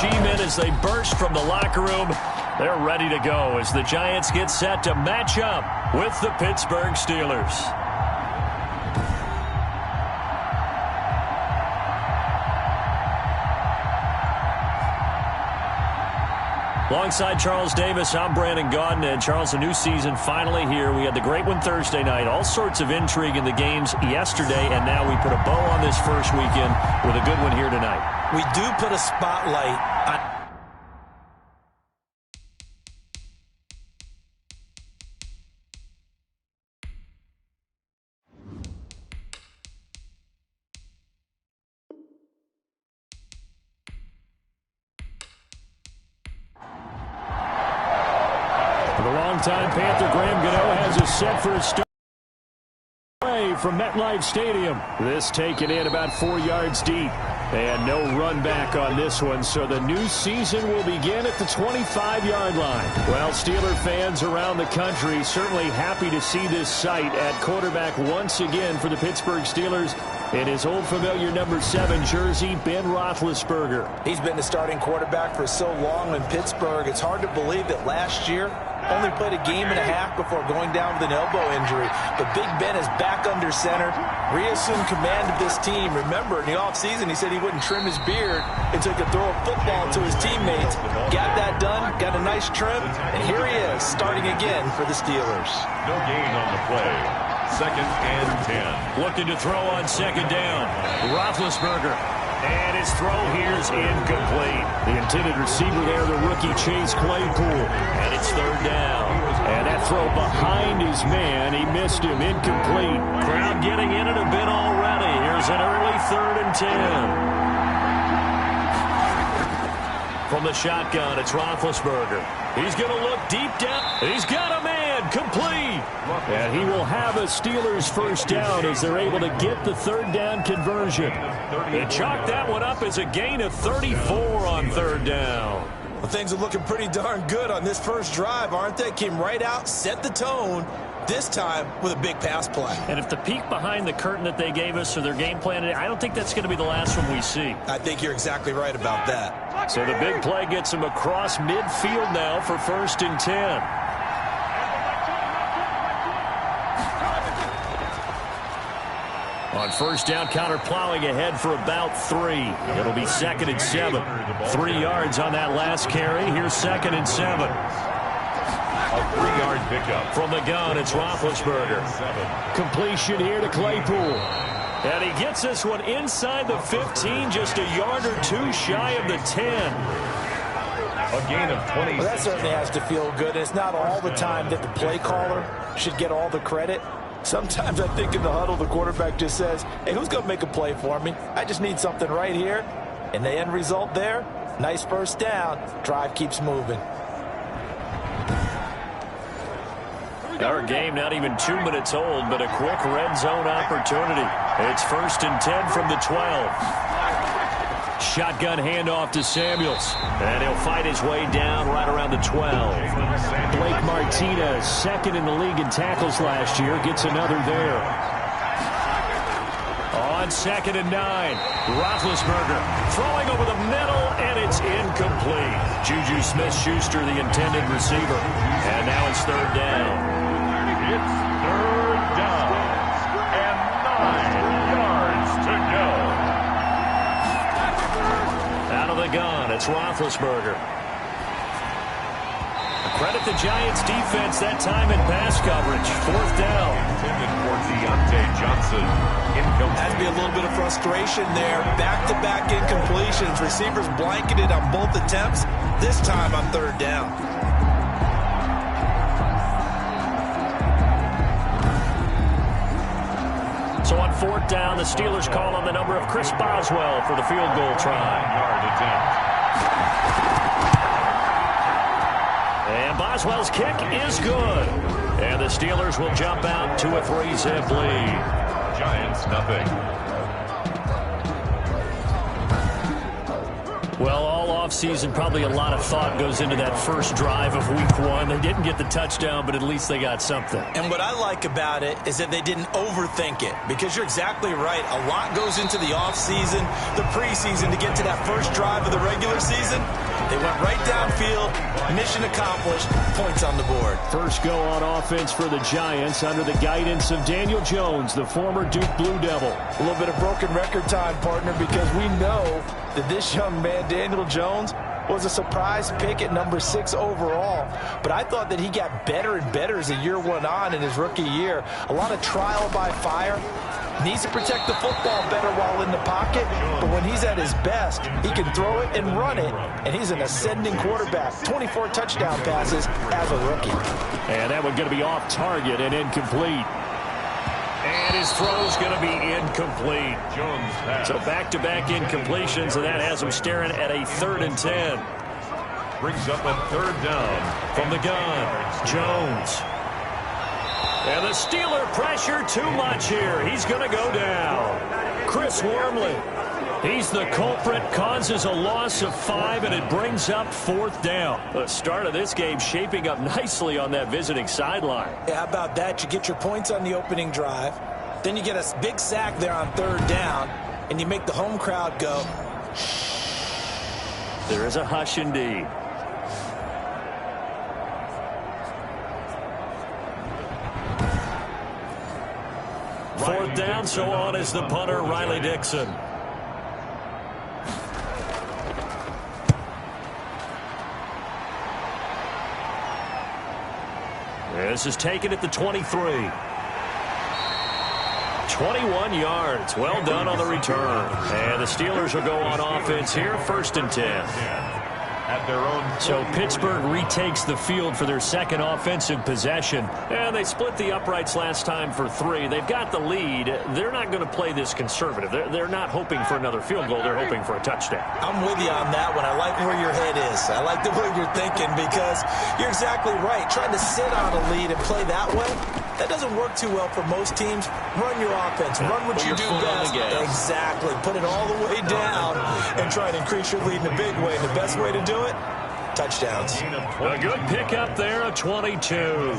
G-men as they burst from the locker room. They're ready to go as the Giants get set to match up with the Pittsburgh Steelers. Alongside Charles Davis, I'm Brandon Gaudin. And Charles, a new season finally here. We had the great one Thursday night. All sorts of intrigue in the games yesterday, and now we put a bow on this first weekend with a good one here tonight. We do put a spotlight on... The longtime Panther Graham Gano has us set for a start from MetLife Stadium. This taken in about 4 yards deep. And no run back on this one, so the new season will begin at the 25-yard line. Well, Steeler fans around the country certainly happy to see this sight at quarterback once again for the Pittsburgh Steelers. In his old familiar number 7 jersey, Ben Roethlisberger. He's been the starting quarterback for so long in Pittsburgh. It's hard to believe that last year only played a game and a half before going down with an elbow injury. But Big Ben is back under center, reassumed command of this team. Remember, in the offseason, he said he wouldn't trim his beard until he could throw a football to his teammates. Got that done, got a nice trim, and here he is, starting again for the Steelers. No gain on the play. 2nd and 10. Looking to throw on second down. Roethlisberger. And his throw here's incomplete. The intended receiver there, the rookie Chase Claypool. And it's 3rd down. And that throw behind his man, he missed him, incomplete. Crowd getting in it a bit already. Here's an early 3rd and 10. From the shotgun, it's Roethlisberger. He's going to look deep down. He's got a man, complete. And he will have a Steelers first down as they're able to get the 3rd down conversion. They chalked that one up as a gain of 34 on 3rd down. Well, things are looking pretty darn good on this first drive, aren't they? Came right out, set the tone, this time with a big pass play. And if the peek behind the curtain that they gave us or their game plan, I don't think that's going to be the last one we see. I think you're exactly right about that. So the big play gets him across midfield now for 1st and 10. On 1st down, counter plowing ahead for about 3. It'll be 2nd and 7. 3 yards on that last carry. Here's 2nd and 7. A 3-yard pickup. From the gun, it's Roethlisberger. Completion here to Claypool. And he gets this one inside the 15, just a yard or 2 shy of the 10. A gain of 20. Well, that certainly has to feel good. It's not all the time that the play caller should get all the credit. Sometimes I think in the huddle, the quarterback just says, hey, who's going to make a play for me? I just need something right here. And the end result there, nice first down. Drive keeps moving. Our game not even 2 minutes old, but a quick red zone opportunity. It's 1st and 10 from the 12. Shotgun handoff to Samuels. And he'll fight his way down right around the 12. Blake Martinez, 2nd in the league in tackles last year, gets another there. On 2nd and 9, Roethlisberger throwing over the middle, and it's incomplete. Juju Smith-Schuster, the intended receiver. And now it's 3rd down. It's 3rd down. And 9 yards to go. Out of the gun, it's Roethlisberger. Credit the Giants defense that time in pass coverage. 4th down. Intended for Deontay Johnson. Had to be a little bit of frustration there. Back-to-back incompletions. Receivers blanketed on both attempts. This time on 3rd down. So on 4th down, the Steelers call on the number of Chris Boswell for the field goal try. 9-yard attempt. And Boswell's kick is good. And the Steelers will jump out to a 3-zip lead. Giants, nothing. Well, all season, probably a lot of thought goes into that first drive of week 1. They didn't get the touchdown, but at least they got something. And what I like about it is that they didn't overthink it, because you're exactly right. A lot goes into the offseason, the preseason, to get to that first drive of the regular season. They went right downfield, mission accomplished, points on the board. First go on offense for the Giants under the guidance of Daniel Jones, the former Duke Blue Devil. A little bit of broken record time, partner, because we know that this young man, Daniel Jones, was a surprise pick at number 6 overall. But I thought that he got better and better as the year went on in his rookie year. A lot of trial by fire. Needs to protect the football better while in the pocket, but when he's at his best, he can throw it and run it, and he's an ascending quarterback. 24 touchdown passes as a rookie. And that one going to be off target and incomplete. And his throw's going to be incomplete. Jones pass. So back-to-back incompletions, and that has him staring at a 3rd and 10. Brings up a 3rd down. From the gun, Jones. And the Steeler pressure too much here. He's going to go down. Chris Wormley. He's the culprit, causes a loss of 5, and it brings up 4th down. The start of this game shaping up nicely on that visiting sideline. Yeah, how about that? You get your points on the opening drive. Then you get a big sack there on 3rd down, and you make the home crowd go. There is a hush indeed. Fourth down, so on is the punter, Riley Dixon. This is taken at the 23. 21 yards. Well done on the return. And the Steelers will go on offense here, 1st and 10. At their own. So Pittsburgh retakes the field for their second offensive possession. And they split the uprights last time for 3. They've got the lead. They're not going to play this conservative. They're not hoping for another field goal. They're hoping for a touchdown. I'm with you on that one. I like where your head is. I like the way you're thinking, because you're exactly right. Trying to sit on a lead and play that way, that doesn't work too well for most teams. Run your offense. Run what you do best. Exactly. Put it all the way down and try to increase your lead in a big way. And the best way to do it, touchdowns. A good pickup there, a 22.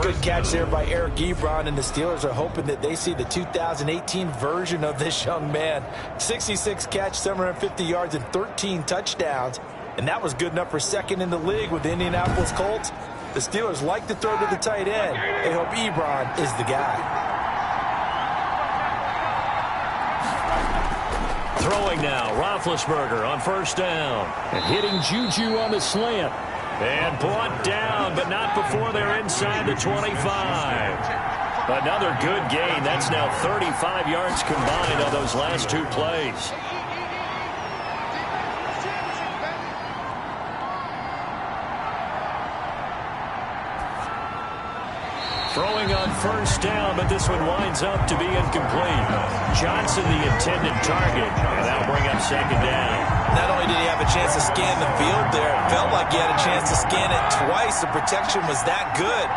Good catch there by Eric Ebron, and the Steelers are hoping that they see the 2018 version of this young man. 66 catch, 750 yards, and 13 touchdowns. And that was good enough for 2nd in the league with the Indianapolis Colts. The Steelers like to throw to the tight end. They hope Ebron is the guy. Throwing now, Roethlisberger on 1st down. And hitting Juju on the slant. And brought down, but not before they're inside the 25. Another good gain. That's now 35 yards combined on those last 2 plays. Throwing on 1st down, but this one winds up to be incomplete. Johnson, the intended target, and that'll bring up 2nd down. Not only did he have a chance to scan the field there, it felt like he had a chance to scan it twice. The protection was that good.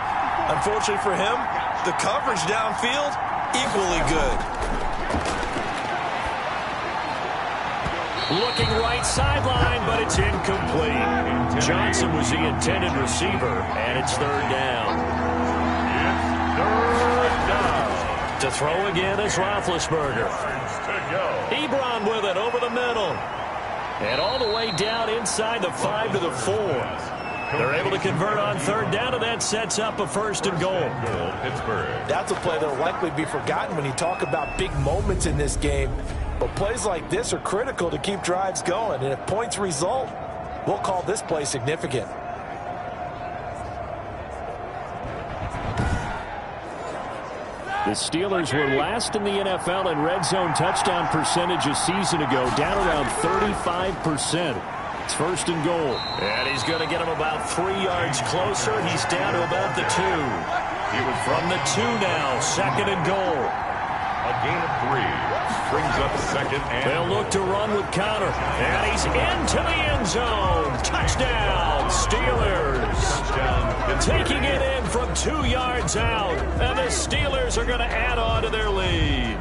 Unfortunately for him, the coverage downfield, equally good. Looking right sideline, but it's incomplete. Johnson was the intended receiver, and it's 3rd down. To throw again is Roethlisberger. Ebron with it over the middle. And all the way down inside the 5 to the 4. They're able to convert on 3rd down, and that sets up a 1st and goal. That's a play that will likely be forgotten when you talk about big moments in this game. But plays like this are critical to keep drives going. And if points result, we'll call this play significant. The Steelers were last in the NFL in red zone touchdown percentage a season ago, down around 35%. It's 1st and goal. And he's going to get him about 3 yards closer. He's down to about the 2. He was from the 2 now, 2nd and goal. A gain of 3. Brings up 2nd and They'll look to run with Conner. And he's into the end zone. Touchdown, Steelers. Taking it in from 2 yards out. And the Steelers are going to add on to their lead.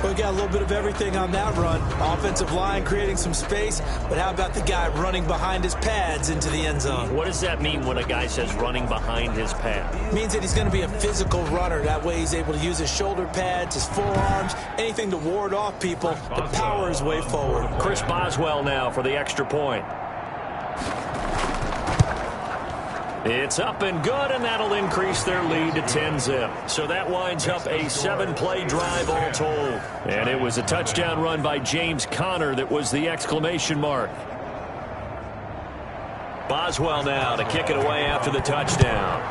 We got a little bit of everything on that run. Offensive line creating some space, but how about the guy running behind his pads into the end zone? What does that mean when a guy says running behind his pad? It means that he's going to be a physical runner. That way he's able to use his shoulder pads, his forearms, anything to ward off people to power his way forward. Chris Boswell now for the extra point. It's up and good, and that'll increase their lead to 10-zip. So that winds up a 7-play drive all told. And it was a touchdown run by James Conner that was the exclamation mark. Boswell now to kick it away after the touchdown.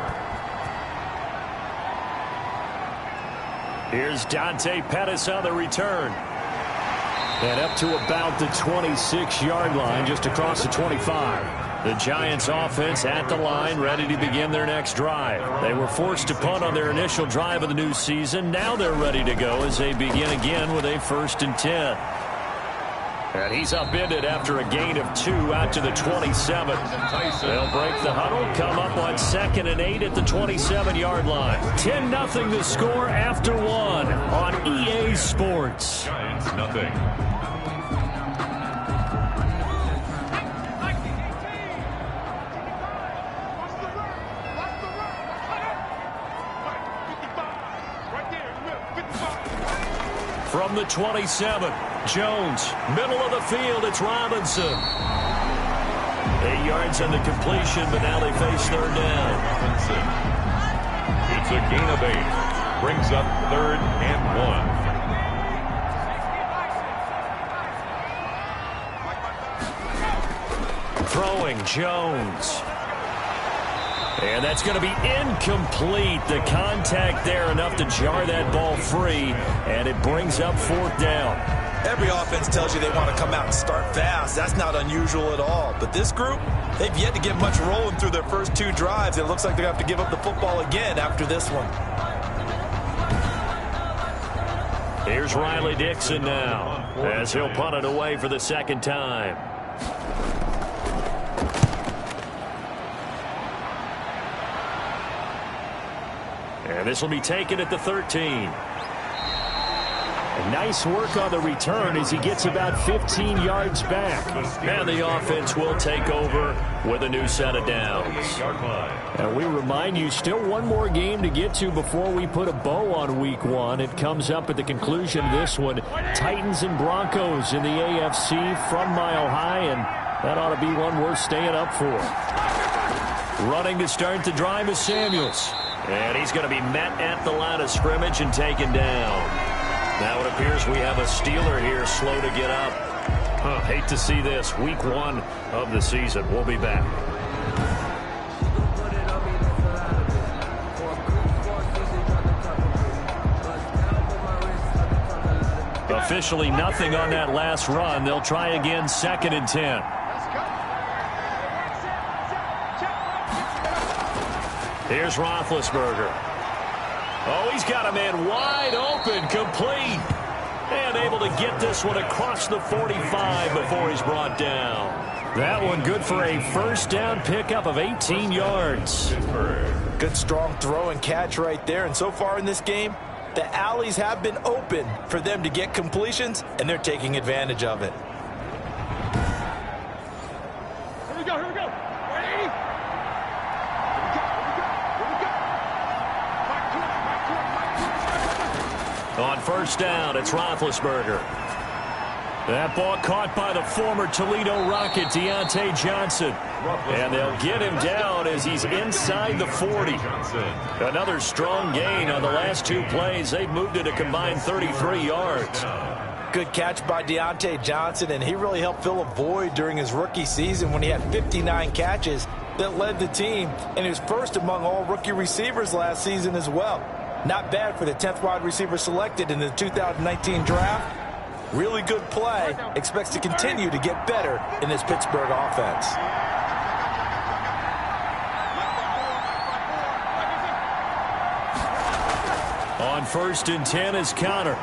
Here's Dante Pettis on the return. And up to about the 26-yard line, just across the 25. The Giants offense at the line, ready to begin their next drive. They were forced to punt on their initial drive of the new season. Now they're ready to go as they begin again with a 1st and 10. And he's upended after a gain of 2 out to the 27. They'll break the huddle, come up on 2nd and 8 at the 27-yard line. 10-0 the score after 1 on EA Sports. Giants nothing. From the 27, Jones, middle of the field, it's Robinson. 8 yards on the completion, but now they face 3rd down. Robinson. It's a gain of 8. Brings up 3rd and 1. Throwing, Jones. And that's going to be incomplete. The contact there enough to jar that ball free, and it brings up 4th down. Every offense tells you they want to come out and start fast. That's not unusual at all. But this group, they've yet to get much rolling through their first 2 drives. It looks like they're going to have to give up the football again after this one. Here's Riley Dixon now, as he'll punt it away for the 2nd time. And this will be taken at the 13. Nice work on the return as he gets about 15 yards back. And the offense will take over with a new set of downs. And we remind you, still one more game to get to before we put a bow on Week 1. It comes up at the conclusion of this one. Titans and Broncos in the AFC from Mile High, and that ought to be one worth staying up for. Running to start the drive is Samuels. And he's going to be met at the line of scrimmage and taken down. Now it appears we have a Steeler here slow to get up. Hate to see this. Week 1 of the season. We'll be back. Officially nothing on that last run. They'll try again 2nd and 10. Here's Roethlisberger. Oh, he's got a man wide open, complete. And able to get this one across the 45 before he's brought down. That one good for a 1st down pickup of 18 yards. Good strong throw and catch right there. And so far in this game, the alleys have been open for them to get completions, and they're taking advantage of it. Here we go, here we go. Ready? On 1st down, it's Roethlisberger. That ball caught by the former Toledo Rocket, Deontay Johnson. And they'll get him down as he's inside the 40. Another strong gain on the last 2 plays. They've moved it a combined 33 yards. Good catch by Deontay Johnson, and he really helped fill a void during his rookie season when he had 59 catches that led the team. And he was first among all rookie receivers last season as well. Not bad for the 10th wide receiver selected in the 2019 draft. Really good play. Expects to continue to get better in this Pittsburgh offense. On 1st and 10 is Conner.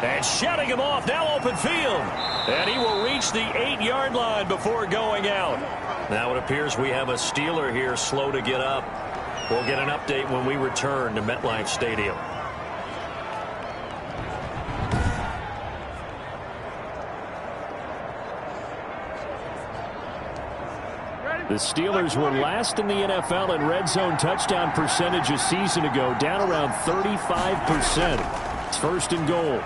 And shutting him off, now open field. And he will reach the 8-yard line before going out. Now it appears we have a Steeler here slow to get up. We'll get an update when we return to MetLife Stadium. The Steelers were last in the NFL in red zone touchdown percentage a season ago, down around 35%. It's first and goal.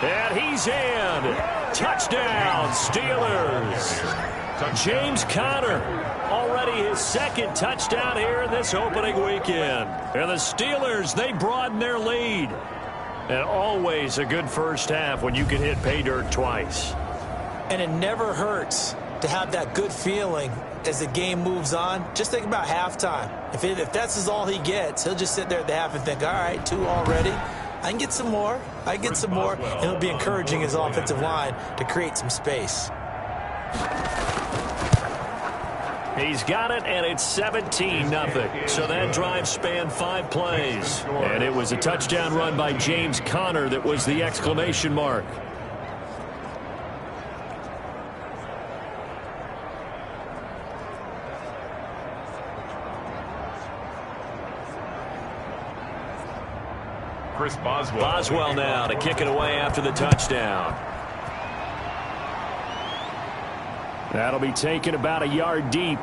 And he's in. Touchdown, Steelers. James Conner, already his second touchdown here in this opening weekend. And the Steelers, they broaden their lead. And always a good first half when you can hit pay dirt twice. And it never hurts to have that good feeling as the game moves on. Just think about halftime. If that's all he gets, he'll just sit there at the half and think, all right, 2 already. I can get some more. And it'll be encouraging his offensive line to create some space. He's got it, and it's 17-0. So that drive spanned 5 plays. And it was a touchdown run by James Conner that was the exclamation mark. Chris Boswell. Boswell now to kick it away after the touchdown. That'll be taken about a yard deep.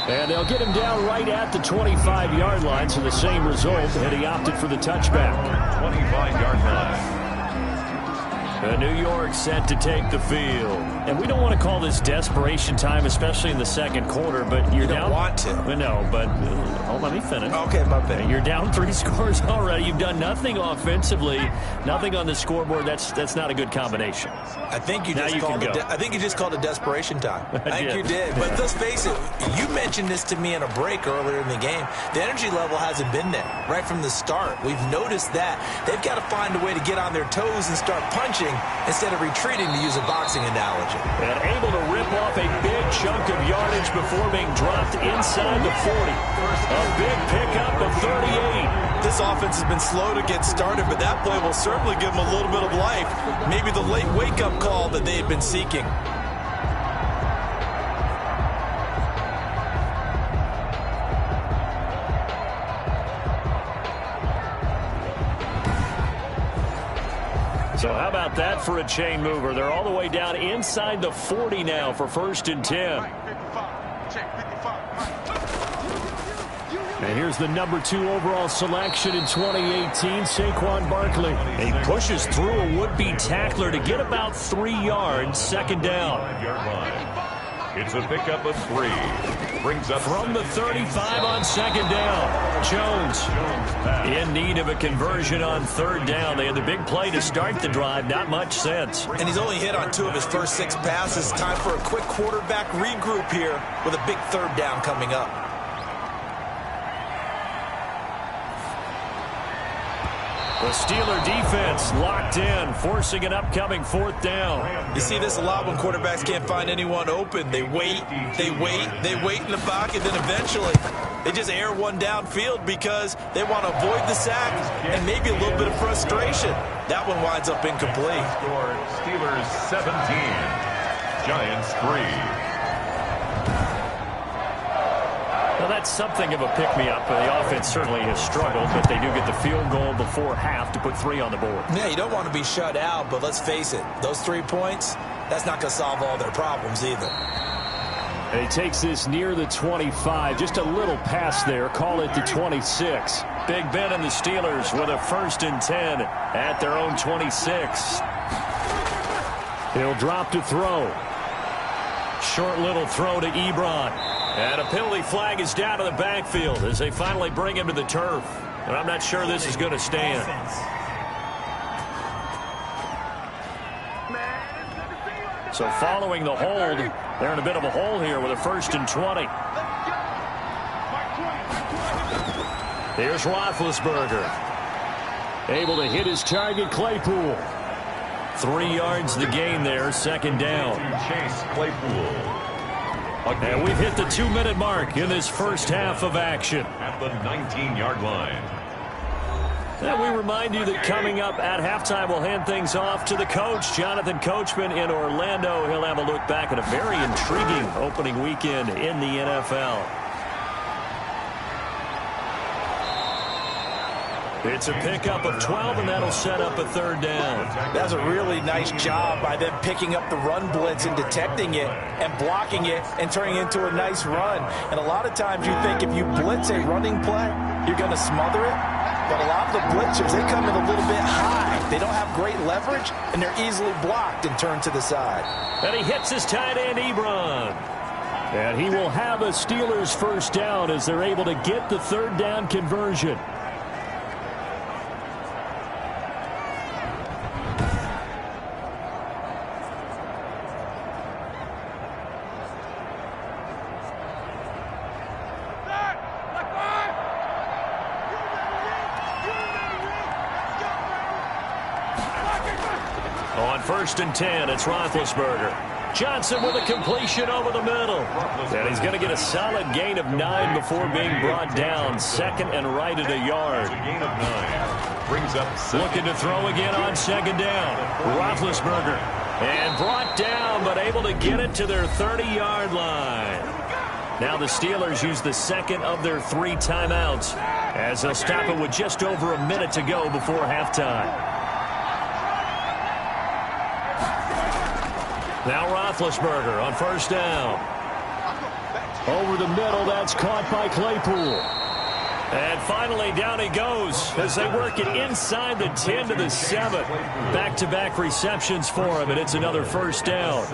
And they'll get him down right at the 25-yard line, so the same result, and he opted for the touchback. 25-yard line. New York set to take the field. And we don't want to call this desperation time, especially in the second quarter, but you're you down. Don't want to. No, but let me finish. Okay, my bad. You're down 3 scores already. You've done nothing offensively, nothing on the scoreboard. That's not a good combination. I think you just called it desperation time. I think you did. But let's face it, you mentioned this to me in a break earlier in the game. The energy level hasn't been there right from the start. We've noticed that. They've got to find a way to get on their toes and start punching instead of retreating, to use a boxing analogy. And able to rip off a big chunk of yardage before being dropped inside the 40. A big pickup of 38. This offense has been slow to get started, but that play will certainly give them a little bit of life. Maybe the late wake-up call that they had been seeking. So how about that for a chain mover? They're all the way down inside the 40 now for first and 10. And here's the number 2 overall selection in 2018, Saquon Barkley. He pushes through a would-be tackler to get about 3 yards, second down. It's a pickup of 3. Brings up from the 35 on second down. Jones in need of a conversion on third down. They had the big play to start the drive. Not much sense. And he's only hit on 2 of his first 6 passes. Time for a quick quarterback regroup here with a big third down coming up. The Steeler defense locked in, forcing an upcoming 4th down. You see this a lot when quarterbacks can't find anyone open. They wait in the pocket, then eventually they just air one downfield because they want to avoid the sack and maybe a little bit of frustration. That one winds up incomplete. Steelers 17, Giants 3. Well, that's something of a pick-me-up. The offense certainly has struggled, but they do get the field goal before half to put 3 on the board. Yeah, you don't want to be shut out, but let's face it, those 3 points, that's not going to solve all their problems either. And he takes this near the 25. Just a little pass there. Call it the 26. Big Ben and the Steelers with a 1st and 10 at their own 26. He'll drop to throw. Short little throw to Ebron. And a penalty flag is down to the backfield as they finally bring him to the turf. And I'm not sure this is going to stand. So following the hold, they're in a bit of a hole here with a 1st and 20. Here's Roethlisberger. Able to hit his target, Claypool. 3 yards the gain there, second down. Chase Claypool. And we've hit the 2-minute mark in this first half of action. At the 19-yard line. And we remind you that coming up at halftime, we'll hand things off to the coach, Jonathan Coachman in Orlando. He'll have a look back at a very intriguing opening weekend in the NFL. It's a pickup of 12, and that'll set up a third down. That's a really nice job by them picking up the run blitz and detecting it and blocking it and turning it into a nice run. And a lot of times you think if you blitz a running play, you're going to smother it. But a lot of the blitzers, they come in a little bit high. They don't have great leverage, and they're easily blocked and turned to the side. And he hits his tight end, Ebron. And he will have a Steelers first down as they're able to get the third down conversion. On 1st and 10, it's Roethlisberger. Johnson with a completion over the middle. And he's going to get a solid gain of 9 before being brought down. Second and right at a yard. Gain of 9. Brings up looking to throw again on second down. Roethlisberger. And brought down, but able to get it to their 30-yard line. Now the Steelers use the second of their 3 timeouts as they'll stop it with just over a minute to go before halftime. Now Roethlisberger on 1st down. Over the middle, that's caught by Claypool. And finally, down he goes as they work it inside the 10 to the 7. Back-to-back receptions for him, and it's another first down.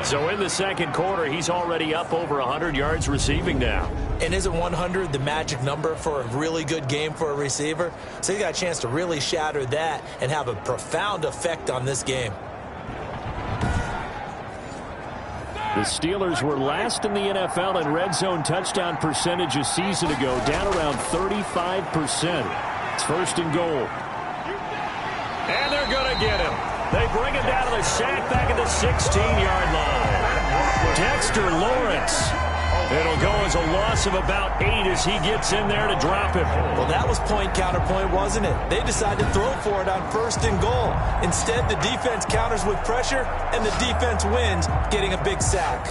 So in the second quarter, he's already up over 100 yards receiving now. And isn't 100 the magic number for a really good game for a receiver? So he got a chance to really shatter that and have a profound effect on this game. The Steelers were last in the NFL in red zone touchdown percentage a season ago, down around 35%. It's 1st and goal. And they're going to get him. They bring him down to the sack back at the 16-yard line. Dexter Lawrence. It'll go as a loss of about 8 as he gets in there to drop him. Well, that was point counterpoint, wasn't it? They decided to throw for it on 1st and goal. Instead, the defense counters with pressure, and the defense wins, getting a big sack.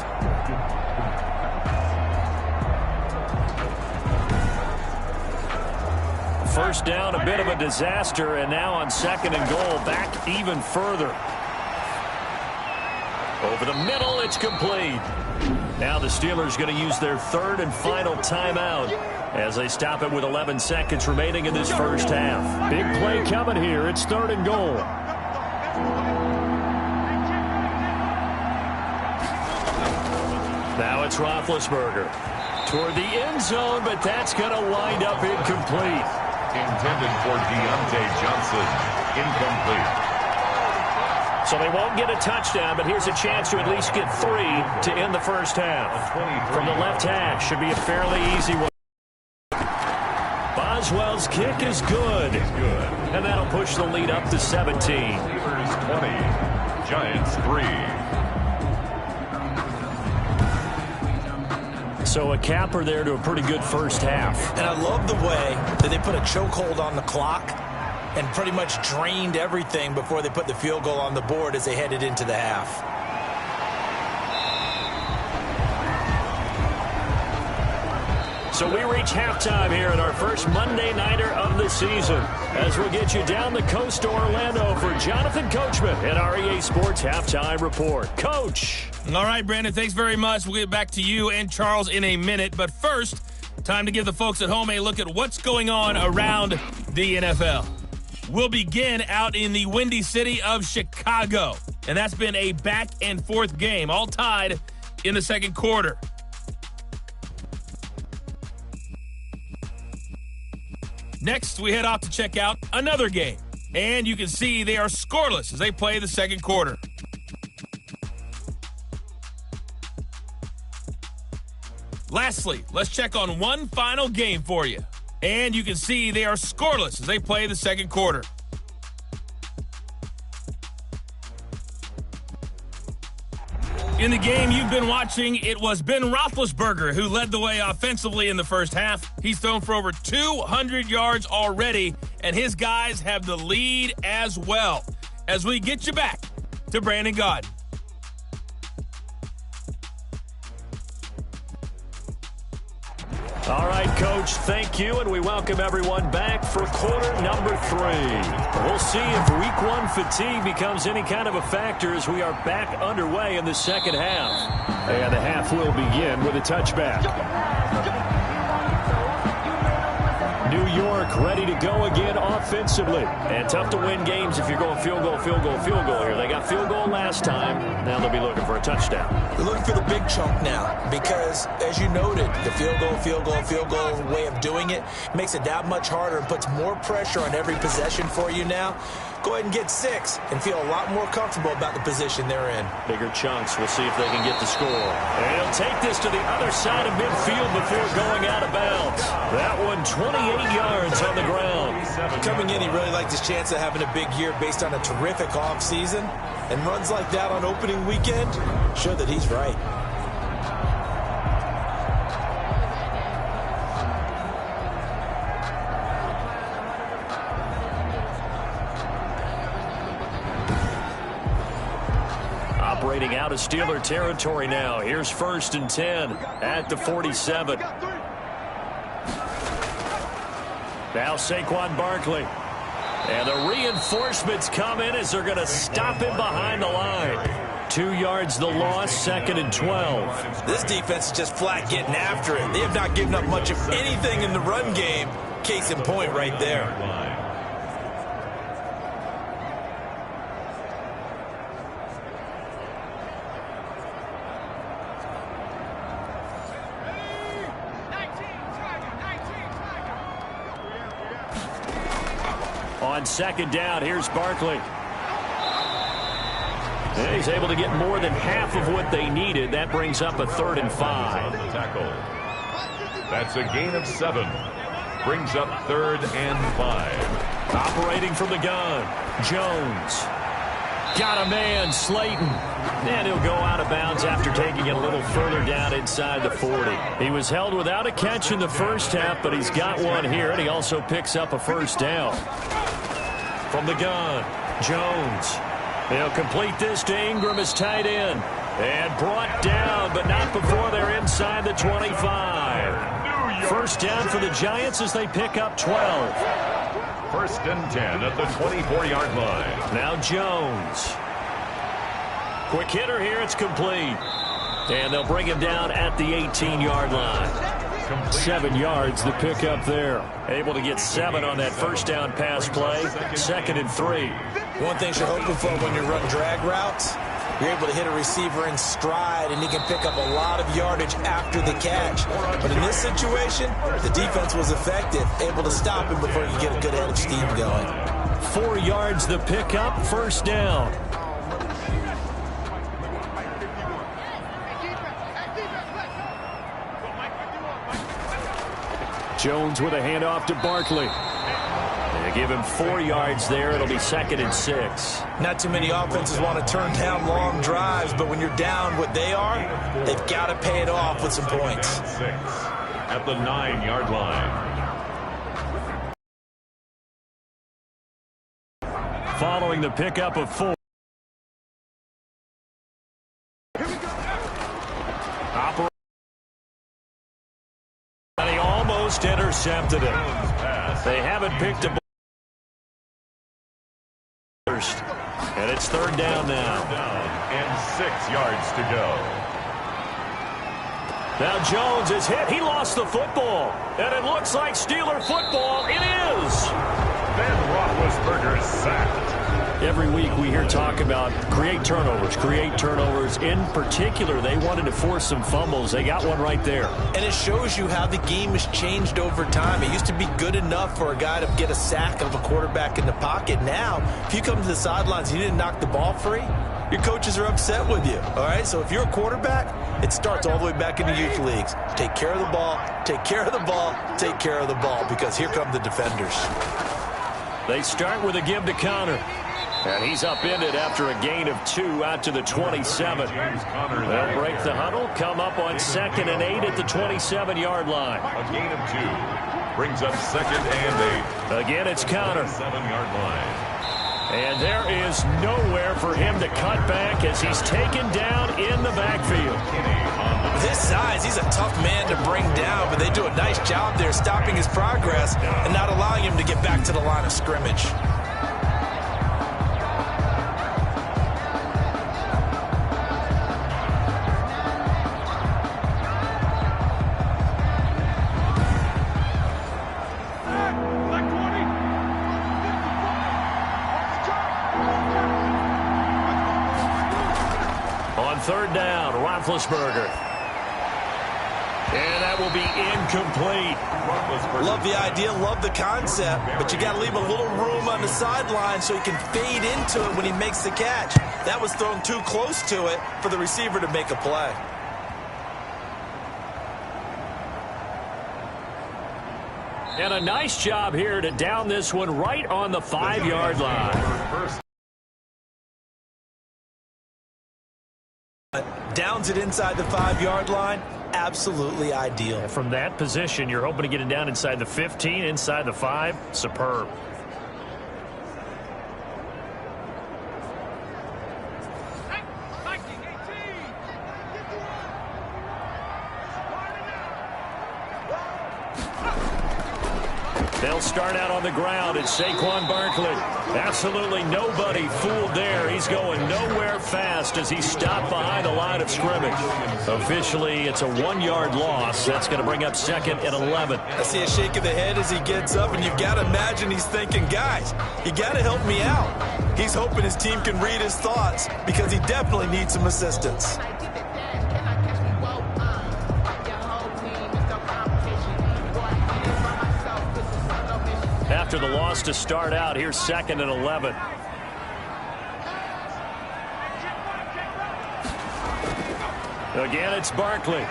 First down, a bit of a disaster, and now on 2nd and goal, back even further. Over the middle, it's complete. Now the Steelers going to use their 3rd and final timeout as they stop it with 11 seconds remaining in this first half. Big play coming here. It's 3rd and goal. Now it's Roethlisberger toward the end zone, but that's going to wind up incomplete. Intended for Deontay Johnson. Incomplete. So they won't get a touchdown, but here's a chance to at least get 3 to end the first half. From the left hash, should be a fairly easy one. Boswell's kick is good. And that'll push the lead up to 17. Steelers 20, Giants 3. So a capper there to a pretty good first half. And I love the way that they put a chokehold on the clock and pretty much drained everything before they put the field goal on the board as they headed into the half. So we reach halftime here in our first Monday Nighter of the season as we'll get you down the coast to Orlando for Jonathan Coachman at our EA Sports Halftime Report. Coach. All right, Brandon, thanks very much. We'll get back to you and Charles in a minute. But first, time to give the folks at home a look at what's going on around the NFL. We'll begin out in the Windy City of Chicago. And that's been a back-and-forth game, all tied in the second quarter. Next, we head off to check out another game. And you can see they are scoreless as they play the second quarter. Lastly, let's check on one final game for you. And you can see they are scoreless as they play the second quarter. In the game you've been watching, it was Ben Roethlisberger who led the way offensively in the first half. He's thrown for over 200 yards already, and his guys have the lead as well. As we get you back to Brandon Gaudin. All right, Coach, thank you, and we welcome everyone back for quarter number 3. We'll see if week 1 fatigue becomes any kind of a factor as we are back underway in the second half. And the half will begin with a touchback. New York ready to go again offensively. And tough to win games if you're going field goal, field goal, field goal here. They got field goal last time. Now they'll be looking for a touchdown. They're looking for the big chunk now because, as you noted, the field goal way of doing it makes it that much harder and puts more pressure on every possession for you now. Go ahead and get 6 and feel a lot more comfortable about the position they're in. Bigger chunks. We'll see if they can get the score. And he'll take this to the other side of midfield before going out of bounds. That one 28 yards on the ground. Coming in, he really liked his chance of having a big year based on a terrific offseason. And runs like that on opening weekend show that he's right. Operating out of Steeler territory now. Here's 1st and 10 at the 47. Now Saquon Barkley. And the reinforcements come in as they're going to stop him behind the line. 2 yards the loss, 2nd and 12. This defense is just flat getting after it. They have not given up much of anything in the run game. Case in point right there. On 2nd down, here's Barkley. And he's able to get more than half of what they needed. That brings up a 3rd and 5. That's a gain of 7. Brings up 3rd and 5. Operating from the gun, Jones. Got a man, Slayton. And he'll go out of bounds after taking it a little further down inside the 40. He was held without a catch in the first half, but he's got one here, and he also picks up a 1st down. From the gun, Jones. They'll complete this to Ingram as tight end. And brought down, but not before they're inside the 25. 1st down for the Giants as they pick up 12. 1st and 10 at the 24-yard line. Now Jones. Quick hitter here, it's complete. And they'll bring him down at the 18-yard line. 7 yards, the pickup there. Able to get 7 on that 1st down pass play. 2nd and 3. One thing you're hoping for when you run drag routes, you're able to hit a receiver in stride, and he can pick up a lot of yardage after the catch. But in this situation, the defense was effective, able to stop him before you get a good head of steam going. 4 yards, the pickup, 1st down. Jones with a handoff to Barkley. They give him 4 yards there. It'll be 2nd and 6. Not too many offenses want to turn down long drives, but when you're down what they are, they've got to pay it off with some points. 6 at the 9-yard line. Following the pickup of 4. And he almost intercepted it. They haven't picked a first. And it's 3rd down now. And 6 yards to go. Now Jones is hit. He lost the football. And it looks like Steeler football. It is. Ben Roethlisberger sacked. Every week we hear talk about create turnovers. In particular, they wanted to force some fumbles. They got one right there. And it shows you how the game has changed over time. It used to be good enough for a guy to get a sack of a quarterback in the pocket. Now, if you come to the sidelines and you didn't knock the ball free, your coaches are upset with you. All right, so if you're a quarterback, it starts all the way back in the youth leagues. Take care of the ball, take care of the ball, take care of the ball, because here come the defenders. They start with a give to Connor. And he's upended after a gain of 2 out to the 27. They'll break the huddle, come up on 2nd and 8 at the 27-yard line. A gain of 2 brings up 2nd and 8. Again, it's Connor. 7-yard line. And there is nowhere for him to cut back as he's taken down in the backfield. With his size, he's a tough man to bring down, but they do a nice job there stopping his progress and not allowing him to get back to the line of scrimmage. On third down, Roethlisberger. And that will be incomplete. Love the idea, love the concept, but you got to leave a little room on the sideline so he can fade into it when he makes the catch. That was thrown too close to it for the receiver to make a play. And a nice job here to down this one right on the 5-yard line. Downs it inside the 5-yard line. Absolutely ideal. From that position, you're hoping to get it down inside the 15, inside the 5. Superb. They'll start out on the ground. It's Saquon Barkley. Absolutely nobody fooled there. He's going nowhere fast as he stopped behind the line of scrimmage. Officially, it's a 1-yard loss. That's going to bring up 2nd and 11. I see a shake of the head as he gets up, and you've got to imagine he's thinking, guys, you got to help me out. He's hoping his team can read his thoughts because he definitely needs some assistance. After the loss to start out, here's 2nd and 11. Again, it's Barkley.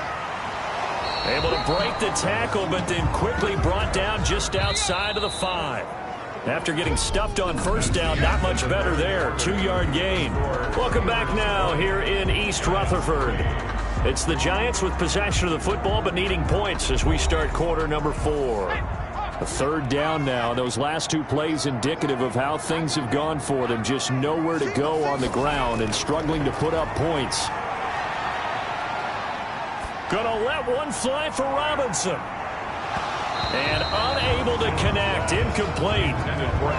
Able to break the tackle, but then quickly brought down just outside of the 5. After getting stuffed on first down, not much better there. 2-yard gain. Welcome back now here in East Rutherford. It's the Giants with possession of the football, but needing points as we start quarter number 4. A 3rd down now. Those last 2 plays indicative of how things have gone for them. Just nowhere to go on the ground and struggling to put up points. Gonna let one fly for Robinson. And unable to connect. Incomplete.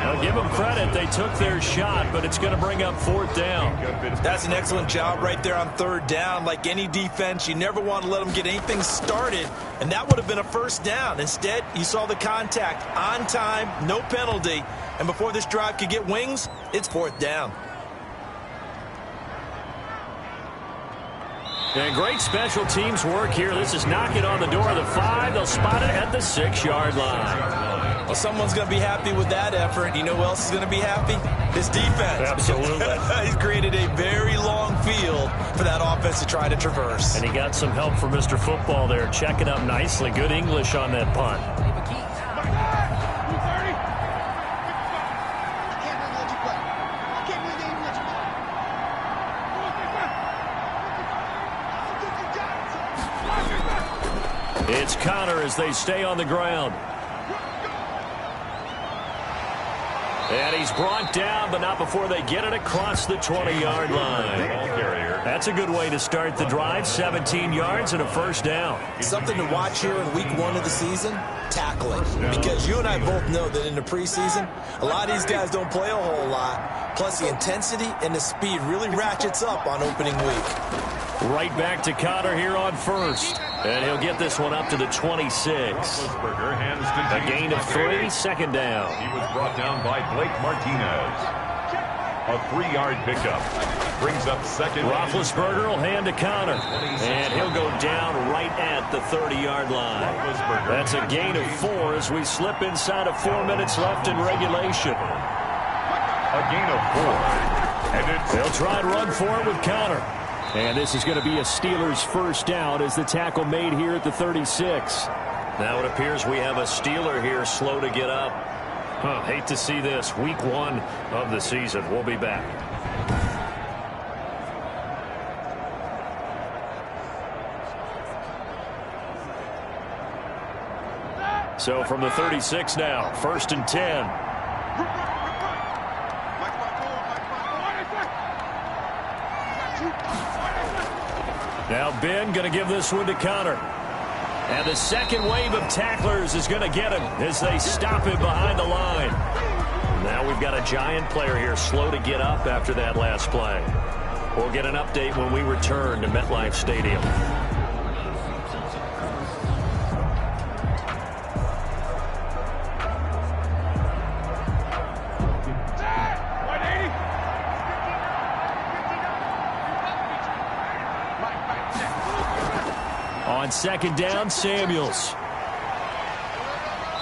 I'll give them credit. They took their shot, but it's going to bring up 4th down. That's an excellent job right there on 3rd down. Like any defense, you never want to let them get anything started, and that would have been a 1st down. Instead, you saw the contact on time, no penalty, and before this drive could get wings, it's 4th down. And great special teams work here. This is knocking on the door of the 5. They'll spot it at the 6-yard line. Well, someone's going to be happy with that effort. You know who else is going to be happy? His defense. Absolutely. He's created a very long field for that offense to try to traverse. And he got some help from Mr. Football there, checking up nicely. Good English on that punt. It's Connor as they stay on the ground. And he's brought down, but not before they get it across the 20-yard line. That's a good way to start the drive. 17 yards and a 1st down. Something to watch here in week 1 of the season, tackling. Because you and I both know that in the preseason, a lot of these guys don't play a whole lot. Plus, the intensity and the speed really ratchets up on opening week. Right back to Connor here on 1st. And he'll get this one up to the 26. A gain of 3, 2nd down. He was brought down by Blake Martinez. A 3-yard pickup. Brings up 2nd. Roethlisberger will hand to Connor. And he'll go down right at the 30-yard line. That's a gain of 4 as we slip inside of 4 minutes left in regulation. A gain of 4. And They'll try and run for it with Connor. And this is going to be a Steelers 1st down as the tackle made here at the 36. Now it appears we have a Steeler here slow to get up. Hate to see this. Week 1 of the season. We'll be back. So from the 36 now, 1st and 10. Now Ben going to give this one to Connor. And the second wave of tacklers is going to get him as they stop him behind the line. Now we've got a Giant player here slow to get up after that last play. We'll get an update when we return to MetLife Stadium. On second down, Samuels.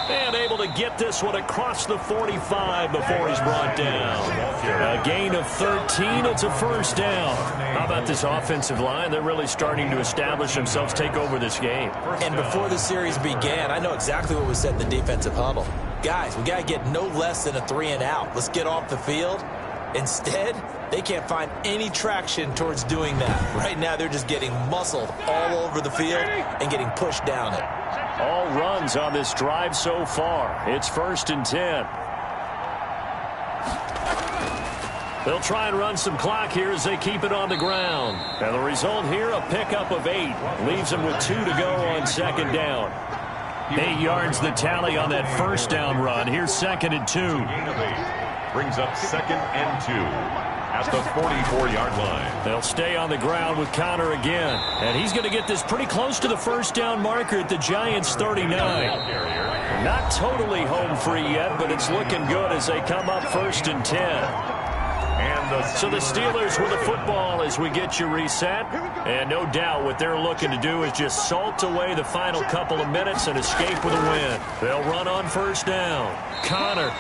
And able to get this one across the 45 before he's brought down. A gain of 13. It's a first down. How about this offensive line? They're really starting to establish themselves, take over this game. And before the series began, I know exactly what was said in the defensive huddle. Guys, we got to get no less than a 3-and-out. Let's get off the field. Instead, they can't find any traction towards doing that. Right now, they're just getting muscled all over the field and getting pushed down it. All runs on this drive so far. It's 1st and 10. They'll try and run some clock here as they keep it on the ground. And the result here, a pickup of 8. Leaves them with 2 to go on second down. 8 yards the tally on that first down run. Here's 2nd and 2. Brings up 2nd and 2 at the 44-yard line. They'll stay on the ground with Connor again. And he's going to get this pretty close to the first down marker at the Giants' 39. Not totally home free yet, but it's looking good as they come up 1st and 10. So the Steelers with the football as we get you reset. And no doubt what they're looking to do is just salt away the final couple of minutes and escape with a win. They'll run on first down. Connor.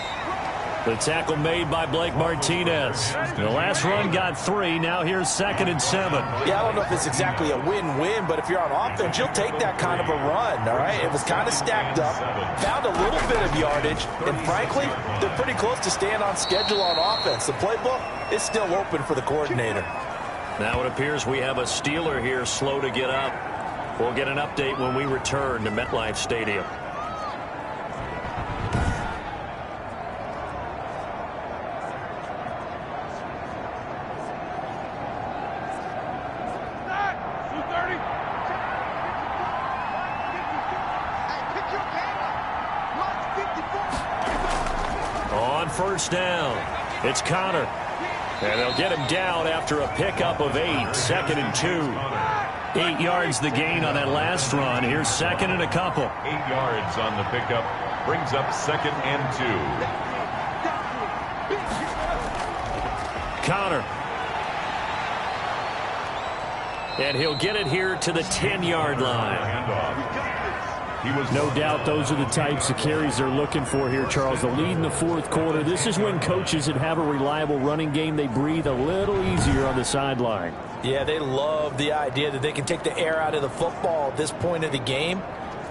The tackle made by Blake Martinez. The last run got 3. Now here's 2nd and 7. Yeah, I don't know if it's exactly a win-win, but if you're on offense, you'll take that kind of a run, all right? It was kind of stacked up, found a little bit of yardage, and frankly, they're pretty close to staying on schedule on offense. The playbook is still open for the coordinator. Now it appears we have a Steeler here slow to get up. We'll get an update when we return to MetLife Stadium. First down. It's Connor. And they'll get him down after a pickup of 8. 2nd and 2. 8 yards the gain on that last run. Here's 2nd and a couple. 8 yards on the pickup. Brings up 2nd and 2. Connor. And he'll get it here to the 10-yard line. No doubt those are the types of carries they're looking for here, Charles. The lead in the 4th quarter. This is when coaches that have a reliable running game, they breathe a little easier on the sideline. Yeah, they love the idea that they can take the air out of the football at this point of the game.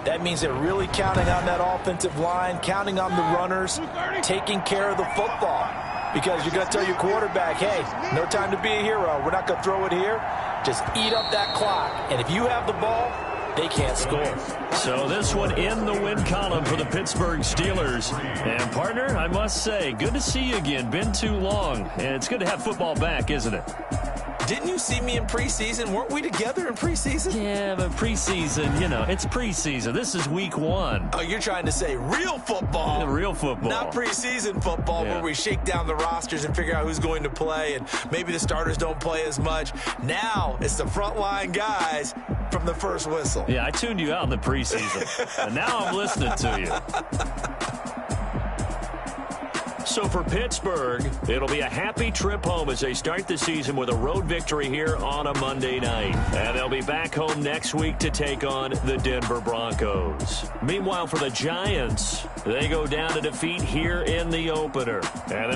That means they're really counting on that offensive line, counting on the runners, taking care of the football. Because you're going to tell your quarterback, hey, no time to be a hero. We're not going to throw it here. Just eat up that clock. And if you have the ball, they can't score. So this one in the win column for the Pittsburgh Steelers. And, partner, I must say, good to see you again. Been too long. And it's good to have football back, isn't it? Didn't you see me in preseason? Weren't we together in preseason? Yeah, but preseason, you know, it's preseason. This is week 1. Oh, you're trying to say real football. Yeah, real football. Not preseason football where we shake down the rosters and figure out who's going to play, and maybe the starters don't play as much. Now it's the frontline guys from the first whistle. Yeah, I tuned you out in the preseason. And now I'm listening to you. So for Pittsburgh, it'll be a happy trip home as they start the season with a road victory here on a Monday night. And they'll be back home next week to take on the Denver Broncos. Meanwhile, for the Giants, they go down to defeat here in the opener. And